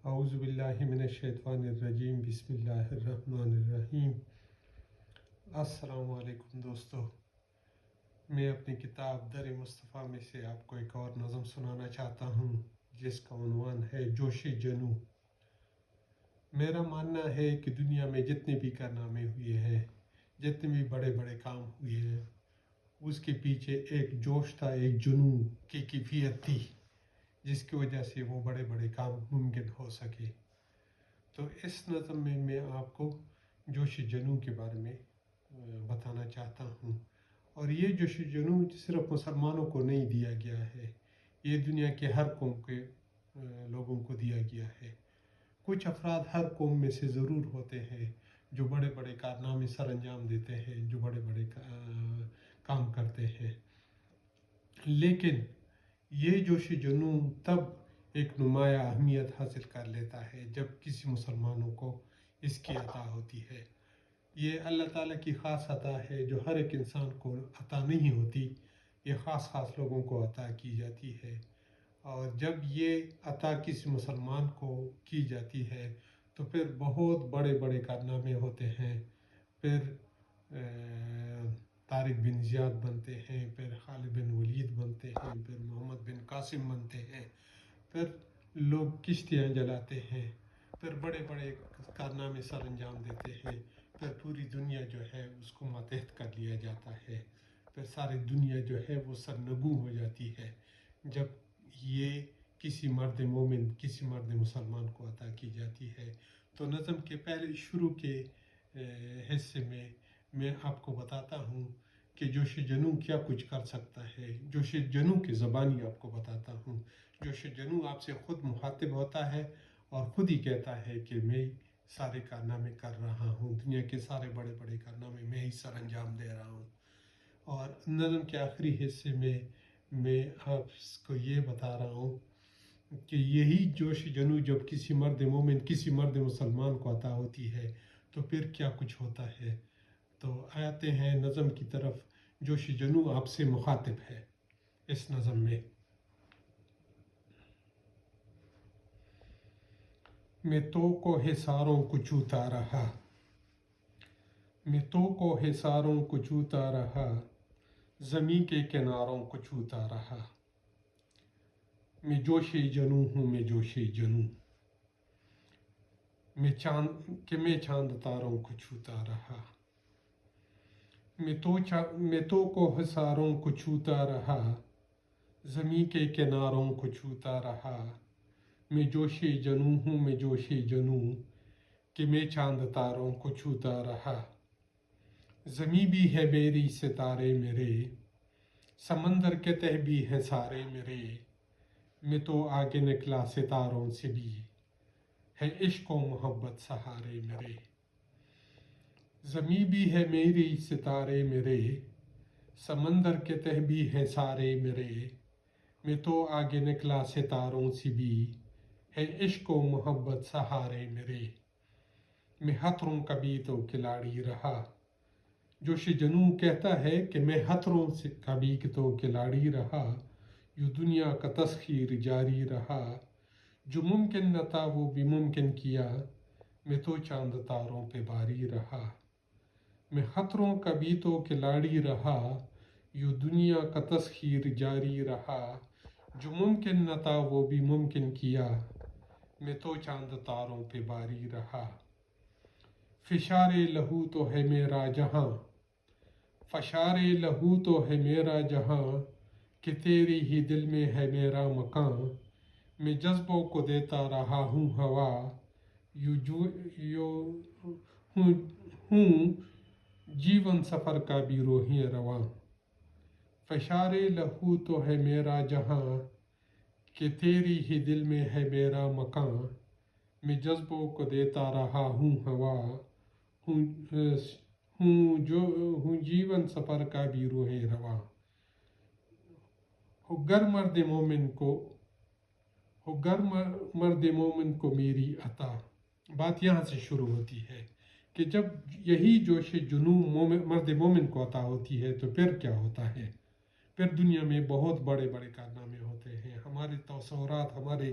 اعوذ باللہ من الشیطان الرجیم بسم اللہ الرحمن الرحیم۔ السلام علیکم دوستو، میں اپنی کتاب در مصطفیٰ میں سے آپ کو ایک اور نظم سنانا چاہتا ہوں جس کا عنوان ہے جوش جنوں۔ میرا ماننا ہے کہ دنیا میں جتنے بھی کارنامے ہوئے ہیں، جتنے بھی بڑے بڑے کام ہوئے ہیں، اس کے پیچھے ایک جوش تھا، ایک جنوں کی کیفیت تھی جس کی وجہ سے وہ بڑے بڑے کام ممکن ہو سکے۔ تو اس نظم میں میں آپ کو جوش جنوں کے بارے میں بتانا چاہتا ہوں، اور یہ جوش جنوں صرف مسلمانوں کو نہیں دیا گیا ہے، یہ دنیا کے ہر قوم کے لوگوں کو دیا گیا ہے۔ کچھ افراد ہر قوم میں سے ضرور ہوتے ہیں جو بڑے بڑے کارنامے سر انجام دیتے ہیں، جو بڑے بڑے کام کرتے ہیں، لیکن یہ جوش جنوں تب ایک نمایاں اہمیت حاصل کر لیتا ہے جب کسی مسلمانوں کو اس کی عطا ہوتی ہے۔ یہ اللہ تعالیٰ کی خاص عطا ہے جو ہر ایک انسان کو عطا نہیں ہوتی، یہ خاص لوگوں کو عطا کی جاتی ہے، اور جب یہ عطا کسی مسلمان کو کی جاتی ہے تو پھر بہت بڑے بڑے کارنامے ہوتے ہیں۔ پھر طارق بن زیاد بنتے ہیں، پھر خالد بن ولید بنتے ہیں، پھر محمد بن قاسم بنتے ہیں، پھر لوگ کشتیاں جلاتے ہیں، پھر بڑے بڑے کارنامے سر انجام دیتے ہیں، پھر پوری دنیا جو ہے اس کو ماتحت کر لیا جاتا ہے، پھر ساری دنیا جو ہے وہ سرنگوں ہو جاتی ہے جب یہ کسی مرد مومن، کسی مرد مسلمان کو عطا کی جاتی ہے۔ تو نظم کے پہلے شروع کے حصے میں آپ کو بتاتا ہوں کہ جوش جنوں کیا کچھ کر سکتا ہے۔ جوش جنوں کی زبانی آپ کو بتاتا ہوں۔ جوش جنوں آپ سے خود مخاطب ہوتا ہے اور خود ہی کہتا ہے کہ میں سارے کارنامے کر رہا ہوں، دنیا کے سارے بڑے بڑے کارنامے میں ہی سر انجام دے رہا ہوں۔ اور نظم کے آخری حصے میں آپ کو یہ بتا رہا ہوں کہ یہی جوش جنوں جب کسی مرد مومن، کسی مرد مسلمان کو عطا ہوتی ہے تو پھر کیا کچھ ہوتا ہے۔ تو آتے ہیں نظم کی طرف۔ جوش جنوں آپ سے مخاطب ہے اس نظم میں۔ میں تو کو حصاروں کو چوتا رہا، میں تو کو حصاروں کو چوتا رہا، زمیں کے کناروں کو چوتا رہا۔ میں جوش جنوں ہوں، میں جوش جنوں، میں چاند تاروں کو چھوتا رہا۔ میں تو کو حصاروں کو چھوتا رہا، زمیں کے کناروں کو چھوتا رہا۔ میں جوش جنوں ہوں، میں جوش جنوں، کہ میں چاند تاروں کو چھوتا رہا۔ زمیں بھی ہے میری، ستارے میرے، سمندر کے تہہ بھی ہیں سارے میرے۔ میں تو آگے نکلا ستاروں سے بھی، ہے عشق و محبت سہارے میرے۔ زمیں بھی ہے میری، ستارے میرے، سمندر کے تہہ بھی ہیں سارے میرے۔ میں تو آگے نکلا ستاروں سے بھی، ہے عشق و محبت سہارے میرے۔ میں خطروں کا بھی تو کھلاڑی رہا۔ جوش جنوں کہتا ہے کہ میں خطروں کا بھی تو کھلاڑی رہا، یوں دنیا کا تسخیر جاری رہا۔ جو ممکن نہ تھا وہ بھی ممکن کیا، میں تو چاند تاروں پہ باری رہا۔ میں خطروں کا بھی تو کھلاڑی رہا، یوں دنیا کا تسخیر جاری رہا۔ جو ممکن نہ تھا وہ بھی ممکن کیا، میں تو چاند تاروں پہ باری رہا۔ فشار لہو تو ہے میرا جہاں، فشار لہو تو ہے میرا جہاں، کہ تیری ہی دل میں ہے میرا مکان۔ میں جذبوں کو دیتا رہا ہوں ہوا، یوں ہوں جیون سفر کا بھی روحیں رواں۔ فشار لہو تو ہے میرا جہاں، کہ تیری ہی دل میں ہے میرا مکان۔ میں جذبوں کو دیتا رہا ہوں ہوا، ہوں جیون سفر کا بھی روحیں رواں۔ ہو گر مرد مومن کو میری عطا۔ بات یہاں سے شروع ہوتی ہے کہ جب یہی جوش جنوں مرد مومن کو عطا ہوتی ہے تو پھر کیا ہوتا ہے۔ پھر دنیا میں بہت بڑے بڑے کارنامے ہوتے ہیں۔ ہمارے تصورات، ہمارے